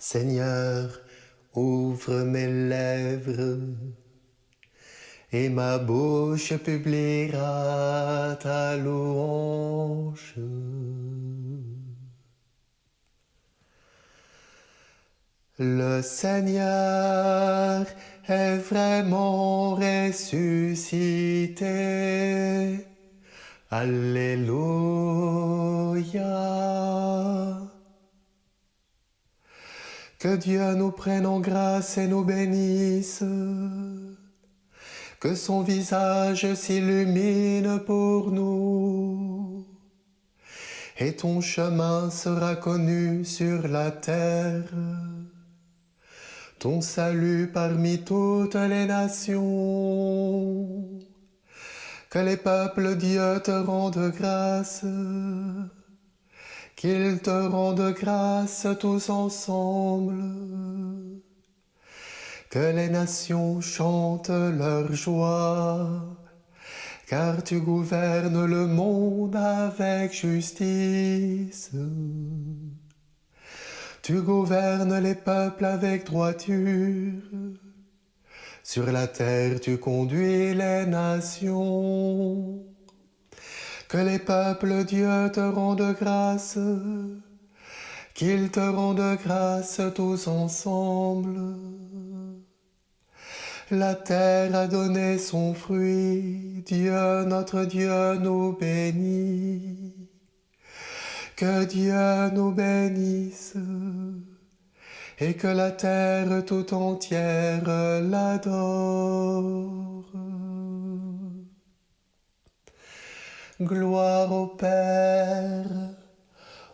Seigneur, ouvre mes lèvres, et ma bouche publiera ta louange. Le Seigneur est vraiment ressuscité. Alléluia. Que Dieu nous prenne en grâce et nous bénisse. Que son visage s'illumine pour nous. Et ton chemin sera connu sur la terre. Ton salut parmi toutes les nations. Que les peuples Dieu te rendent grâce. Qu'ils te rendent grâce tous ensemble. Que les nations chantent leur joie, car tu gouvernes le monde avec justice. Tu gouvernes les peuples avec droiture. Sur la terre tu conduis les nations. Que les peuples Dieu te rendent grâce, qu'ils te rendent grâce tous ensemble. La terre a donné son fruit, Dieu notre Dieu nous bénit. Que Dieu nous bénisse, et que la terre tout entière l'adore. Gloire au Père,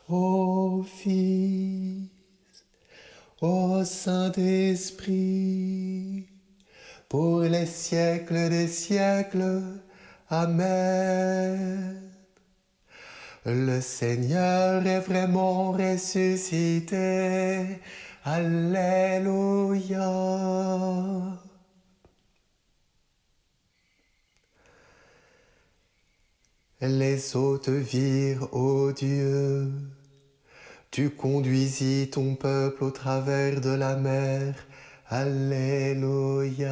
au Fils, au Saint-Esprit, pour les siècles des siècles. Amen. Le Seigneur est vraiment ressuscité. Alléluia. Les eaux te virent, ô Dieu. Tu conduisis ton peuple au travers de la mer. Alléluia.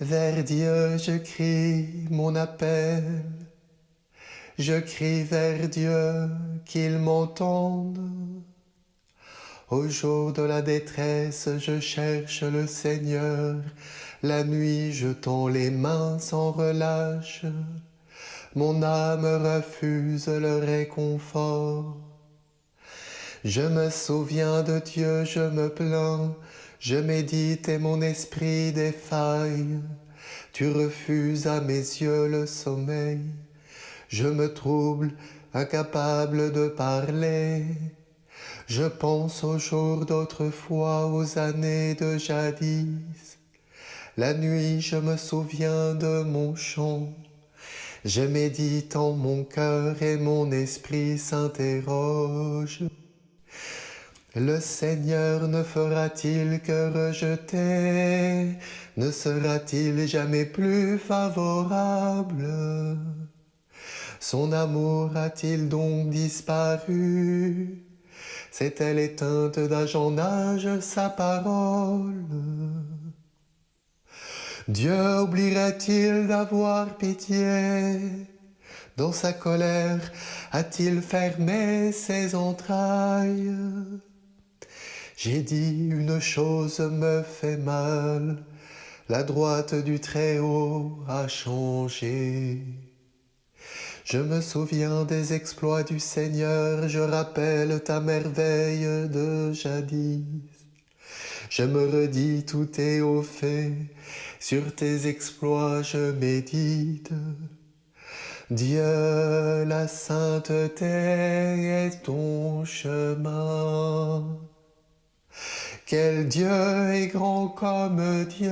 Vers Dieu je crie mon appel. Je crie vers Dieu qu'il m'entende. Au jour de la détresse, je cherche le Seigneur. La nuit, je tends les mains sans relâche. Mon âme refuse le réconfort. Je me souviens de Dieu, je me plains. Je médite et mon esprit défaille. Tu refuses à mes yeux le sommeil. Je me trouble, incapable de parler. Je pense aux jours d'autrefois, aux années de jadis. La nuit, je me souviens de mon chant. Je médite en mon cœur et mon esprit s'interroge. Le Seigneur ne fera-t-il que rejeter? Ne sera-t-il jamais plus favorable? Son amour a-t-il donc disparu? S'est-elle éteinte d'âge en âge sa parole? Dieu oublierait-il d'avoir pitié? Dans sa colère a-t-il fermé ses entrailles? J'ai dit une chose me fait mal, la droite du Très-Haut a changé. Je me souviens des exploits du Seigneur, je rappelle ta merveille de jadis. Je me redis tout est au fait, sur tes exploits je médite. Dieu, la sainteté est ton chemin. Quel Dieu est grand comme Dieu.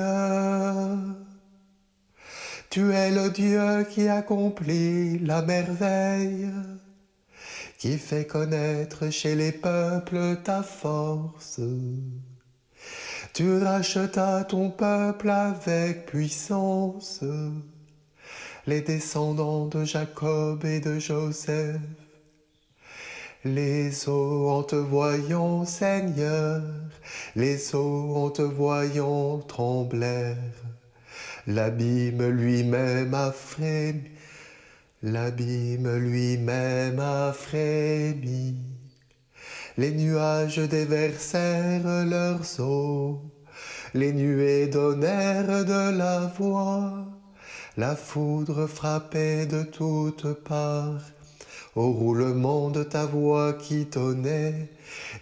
Tu es le Dieu qui accomplit la merveille, qui fait connaître chez les peuples ta force. Tu rachetas ton peuple avec puissance, les descendants de Jacob et de Joseph. Les eaux en te voyant, Seigneur, les eaux en te voyant tremblèrent. L'abîme lui-même a frémi, l'abîme lui-même a frémi. Les nuages déversèrent leurs eaux, les nuées donnèrent de la voix, la foudre frappait de toutes parts. Au roulement de ta voix qui tonnait,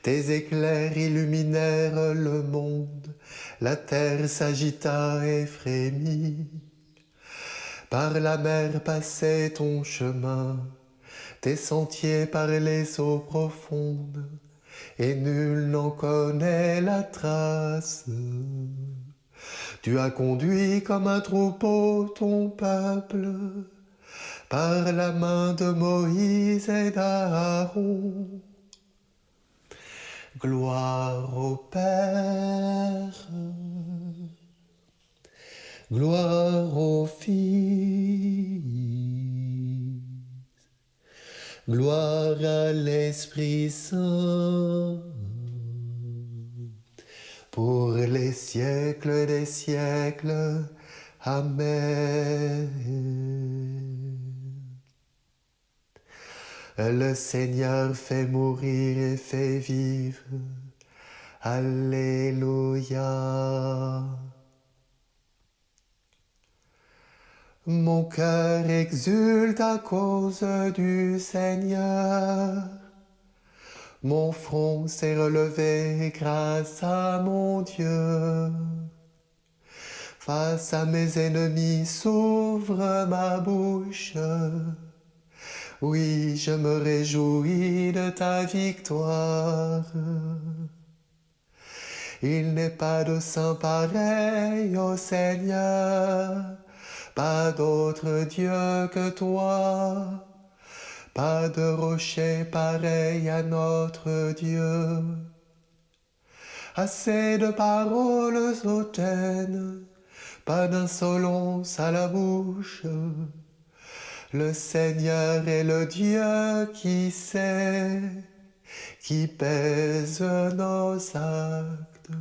tes éclairs illuminèrent le monde, la terre s'agita et frémit. Par la mer passait ton chemin, tes sentiers par les eaux profondes, et nul n'en connaît la trace. Tu as conduit comme un troupeau ton peuple, par la main de Moïse et d'Aaron. Gloire au Père, gloire au Fils, gloire à l'Esprit Saint, pour les siècles des siècles. Amen. Le Seigneur fait mourir et fait vivre. Alléluia. Mon cœur exulte à cause du Seigneur. Mon front s'est relevé grâce à mon Dieu. Face à mes ennemis, s'ouvre ma bouche. Oui, je me réjouis de ta victoire. Il n'est pas de saint pareil au Seigneur, pas d'autre Dieu que toi, pas de rocher pareil à notre Dieu. Assez de paroles hautaines, pas d'insolence à la bouche. Le Seigneur est le Dieu qui sait, qui pèse nos actes.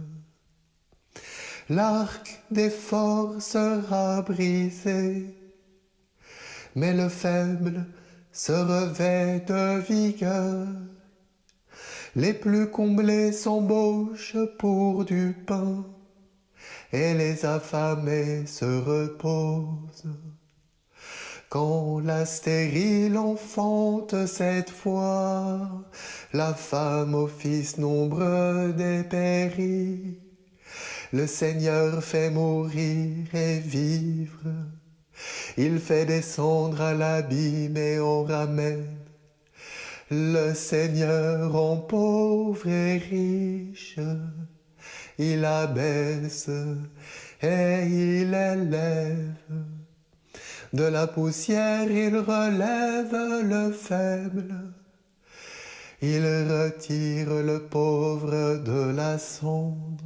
L'arc des forts sera brisé, mais le faible se revêt de vigueur. Les plus comblés s'embauchent pour du pain, et les affamés se reposent. Quand la stérile enfante cette fois, la femme au fils nombreux dépérit. Le Seigneur fait mourir et vivre. Il fait descendre à l'abîme et on ramène. Le Seigneur rend pauvre et riche. Il abaisse et il élève. De la poussière il relève le faible, il retire le pauvre de la cendre,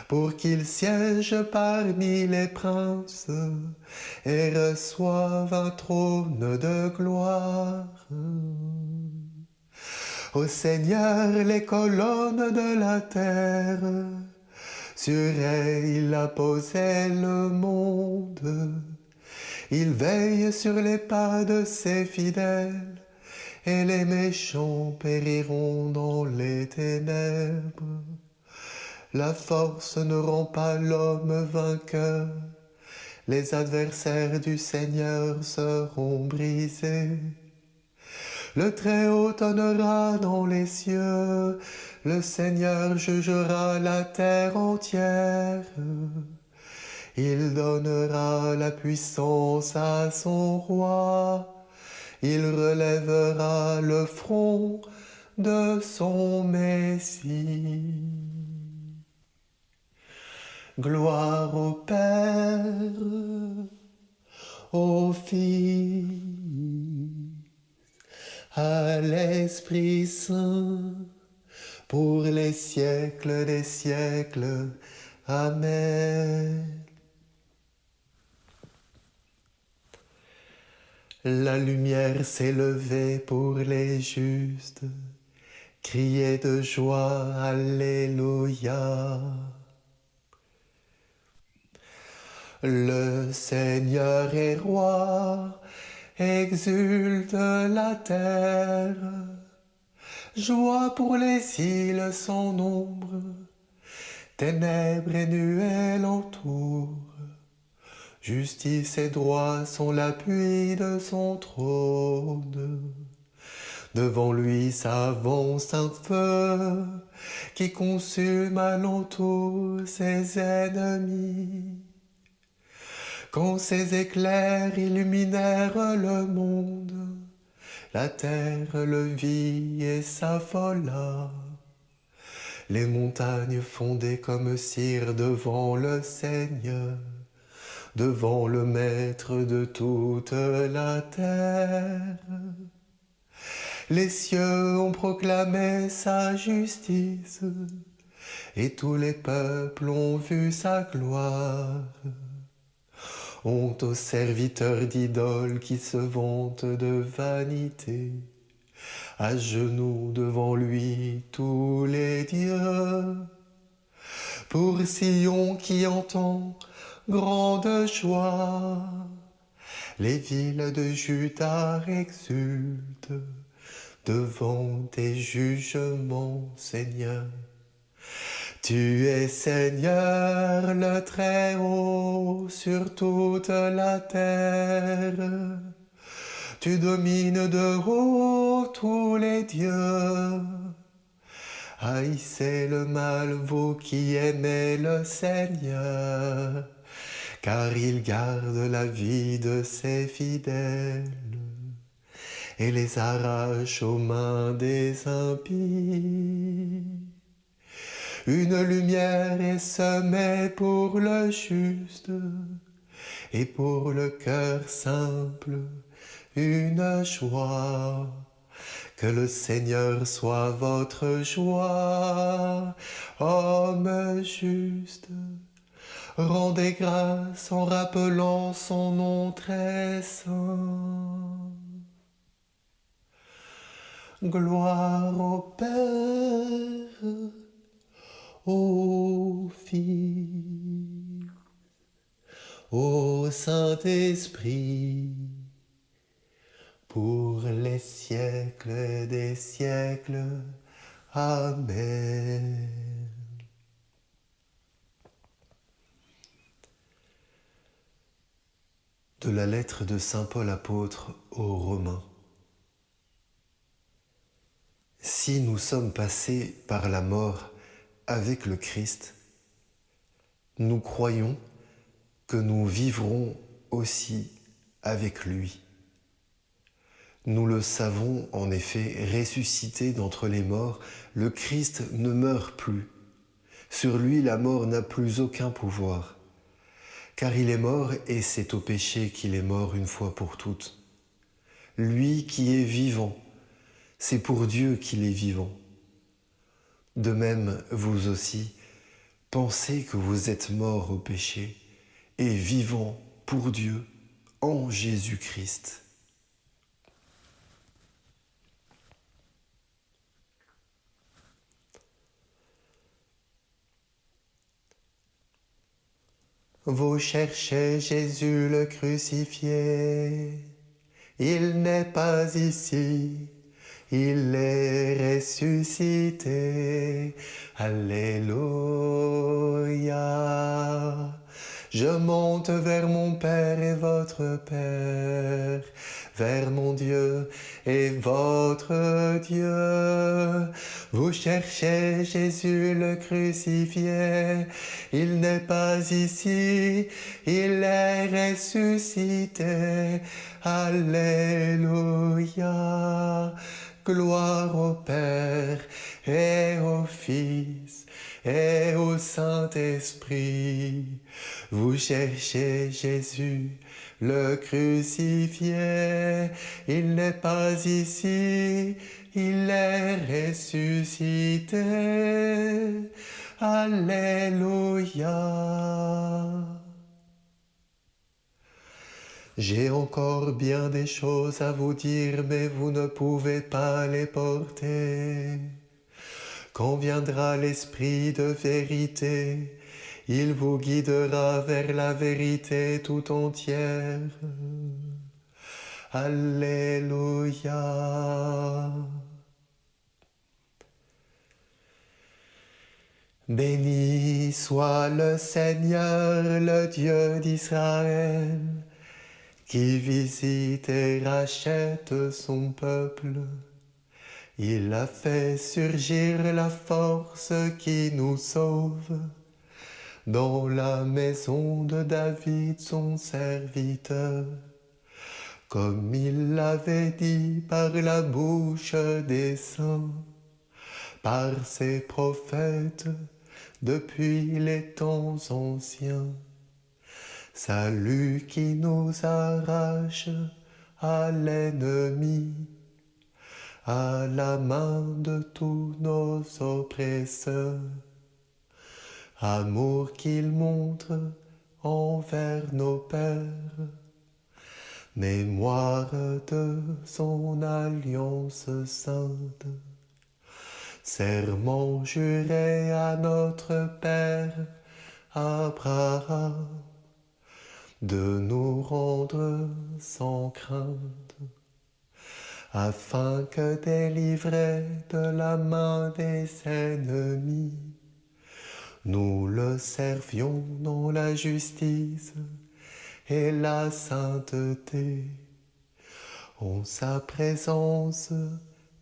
pour qu'il siège parmi les princes et reçoive un trône de gloire. Au Seigneur les colonnes de la terre, sur elles il a posé le monde. Il veille sur les pas de ses fidèles, et les méchants périront dans les ténèbres. La force ne rend pas l'homme vainqueur, les adversaires du Seigneur seront brisés. Le Très-Haut tonnera dans les cieux, le Seigneur jugera la terre entière. Il donnera la puissance à son roi, il relèvera le front de son Messie. Gloire au Père, au Fils, à l'Esprit Saint, pour les siècles des siècles. Amen. La lumière s'est levée pour les justes. Criez de joie, Alléluia. Le Seigneur est roi, exulte la terre. Joie pour les îles sans nombre, ténèbres et nuées l'entourent. Justice et droit sont l'appui de son trône. Devant lui s'avance un feu qui consume alentour ses ennemis. Quand ses éclairs illuminèrent le monde, la terre le vit et s'affola. Les montagnes fondaient comme cire devant le Seigneur, devant le Maître de toute la terre. Les cieux ont proclamé sa justice, et tous les peuples ont vu sa gloire. Honte aux serviteurs d'idoles qui se vantent de vanité, à genoux devant lui tous les dieux. Pour Sion qui entend grande joie, les villes de Juda exultent devant tes jugements, Seigneur. Tu es Seigneur le Très-Haut sur toute la terre. Tu domines de haut tous les dieux. Haïssez le mal, vous qui aimez le Seigneur, car il garde la vie de ses fidèles et les arrache aux mains des impies. Une lumière est semée pour le juste, et pour le cœur simple, une joie. Que le Seigneur soit votre joie, homme juste. Rendez grâce en rappelant son nom très saint. Gloire au Père, au Fils, au Saint-Esprit, pour les siècles des siècles. Amen. De la lettre de Saint Paul apôtre aux Romains. Si nous sommes passés par la mort avec le Christ, nous croyons que nous vivrons aussi avec lui. Nous le savons en effet, ressuscité d'entre les morts, le Christ ne meurt plus. Sur lui, la mort n'a plus aucun pouvoir, car il est mort et c'est au péché qu'il est mort une fois pour toutes. Lui qui est vivant, c'est pour Dieu qu'il est vivant. De même, vous aussi, pensez que vous êtes morts au péché et vivants pour Dieu en Jésus-Christ. Vous cherchez Jésus le crucifié, il n'est pas ici, il est ressuscité. Alléluia. Je monte vers mon Père et votre Père, vers mon Dieu et votre Dieu. Vous cherchez Jésus le crucifié, il n'est pas ici, il est ressuscité. Alléluia. Gloire au Père et au Fils et au Saint-Esprit. Vous cherchez Jésus, le crucifié, il n'est pas ici, il est ressuscité. Alléluia. J'ai encore bien des choses à vous dire, mais vous ne pouvez pas les porter. Quand viendra l'Esprit de vérité, il vous guidera vers la vérité tout entière. Alléluia. Béni soit le Seigneur, le Dieu d'Israël, qui visite et rachète son peuple. Il a fait surgir la force qui nous sauve dans la maison de David, son serviteur, comme il l'avait dit par la bouche des saints, par ses prophètes depuis les temps anciens. Salut qui nous arrache à l'ennemi, à la main de tous nos oppresseurs. Amour qu'il montre envers nos pères, mémoire de son alliance sainte. Serment juré à notre Père Abraham, de nous rendre sans crainte, afin que délivrés de la main des ennemis, nous le servions dans la justice et la sainteté, en sa présence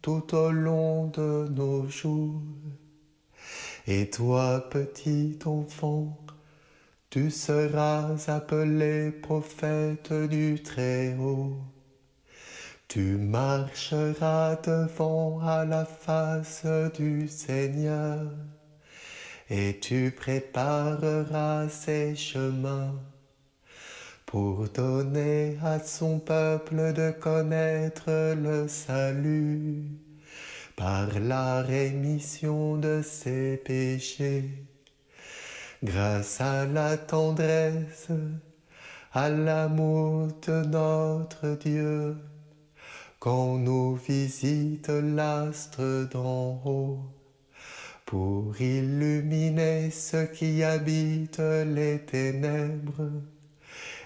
tout au long de nos jours. Et toi, petit enfant, tu seras appelé prophète du Très-Haut. Tu marcheras devant à la face du Seigneur, et tu prépareras ses chemins pour donner à son peuple de connaître le salut par la rémission de ses péchés, grâce à la tendresse, à l'amour de notre Dieu, quand nous visite l'astre d'en haut, pour illuminer ceux qui habitent les ténèbres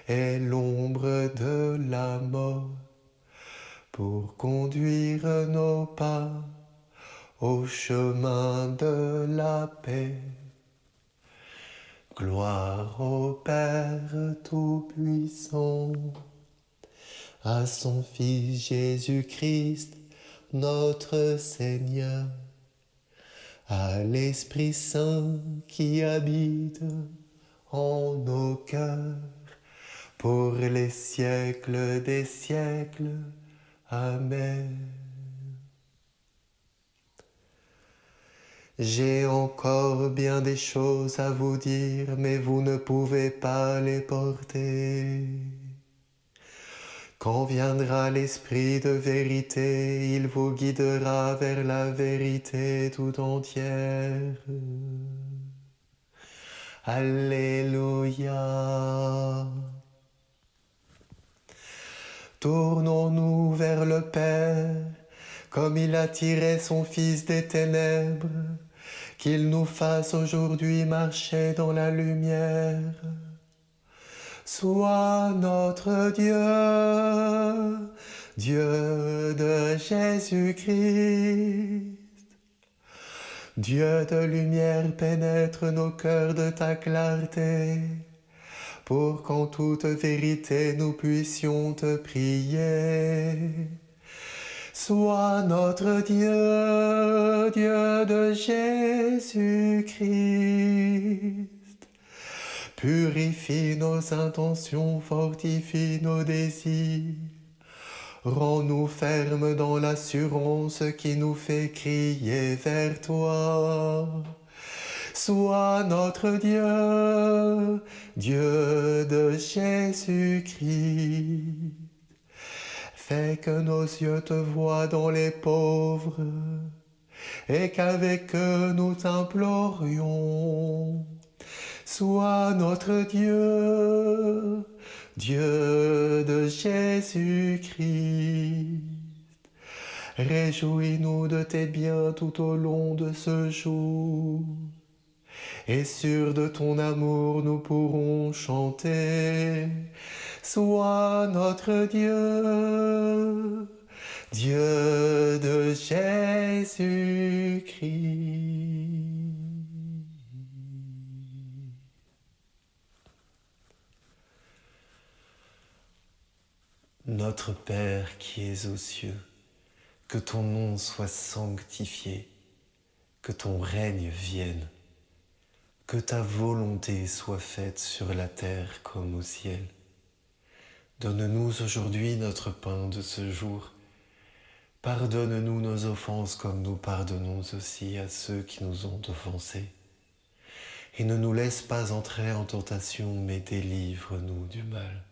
et l'ombre de la mort, pour conduire nos pas au chemin de la paix. Gloire au Père Tout-Puissant, à son Fils Jésus-Christ, notre Seigneur, à l'Esprit Saint qui habite en nos cœurs, pour les siècles des siècles. Amen. J'ai encore bien des choses à vous dire, mais vous ne pouvez pas les porter. Quand viendra l'Esprit de vérité, il vous guidera vers la vérité tout entière. Alléluia. Tournons-nous vers le Père, comme il a tiré son Fils des ténèbres, qu'il nous fasse aujourd'hui marcher dans la lumière. Sois notre Dieu, Dieu de Jésus-Christ. Dieu de lumière, pénètre nos cœurs de ta clarté, pour qu'en toute vérité nous puissions te prier. Sois notre Dieu, Dieu de Jésus-Christ. Purifie nos intentions, fortifie nos désirs. Rends-nous fermes dans l'assurance qui nous fait crier vers toi. Sois notre Dieu, Dieu de Jésus-Christ. Fais que nos yeux te voient dans les pauvres, et qu'avec eux nous t'implorions. Sois notre Dieu, Dieu de Jésus-Christ. Réjouis-nous de tes biens tout au long de ce jour. Et sûrs de ton amour, nous pourrons chanter. Sois notre Dieu, Dieu de Jésus-Christ. Notre Père qui es aux cieux, que ton nom soit sanctifié, que ton règne vienne, que ta volonté soit faite sur la terre comme au ciel. Donne-nous aujourd'hui notre pain de ce jour. Pardonne-nous nos offenses comme nous pardonnons aussi à ceux qui nous ont offensés. Et ne nous laisse pas entrer en tentation, mais délivre-nous du mal.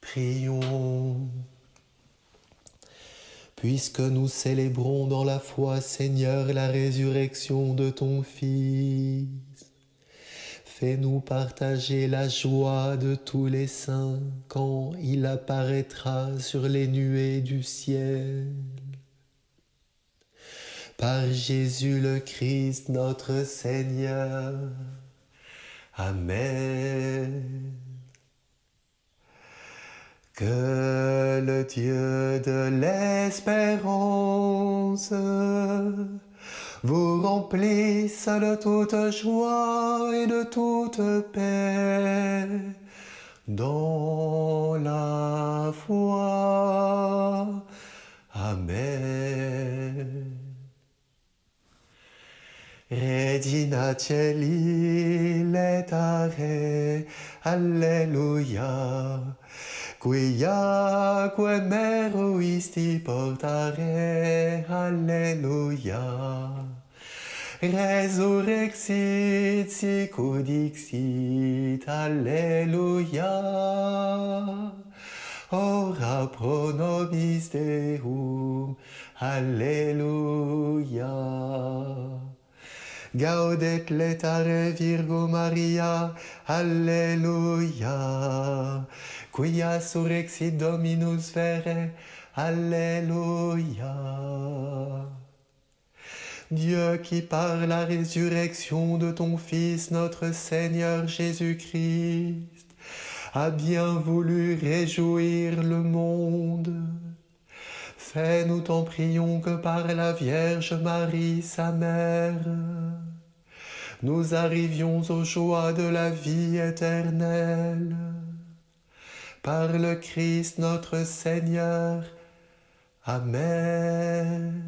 Prions. Puisque nous célébrons dans la foi, Seigneur, la résurrection de ton Fils, fais-nous partager la joie de tous les saints quand il apparaîtra sur les nuées du ciel. Par Jésus le Christ, notre Seigneur. Amen. Que le Dieu de l'espérance vous remplisse de toute joie et de toute paix dans la foi. Amen. Regina Caeli letare, Alleluia. Quiaque meruisti portare, Alleluia. Resurrexit sicut dixit, Alleluia. Ora pro nobis Deum, Alleluia. Gaudet letare Virgo Maria, Alleluia. Quia surrexit Dominus vere, Alléluia. Dieu qui par la résurrection de ton Fils, notre Seigneur Jésus-Christ, a bien voulu réjouir le monde. Fais-nous t'en prions que par la Vierge Marie, sa mère, nous arrivions aux joies de la vie éternelle. Par le Christ notre Seigneur. Amen.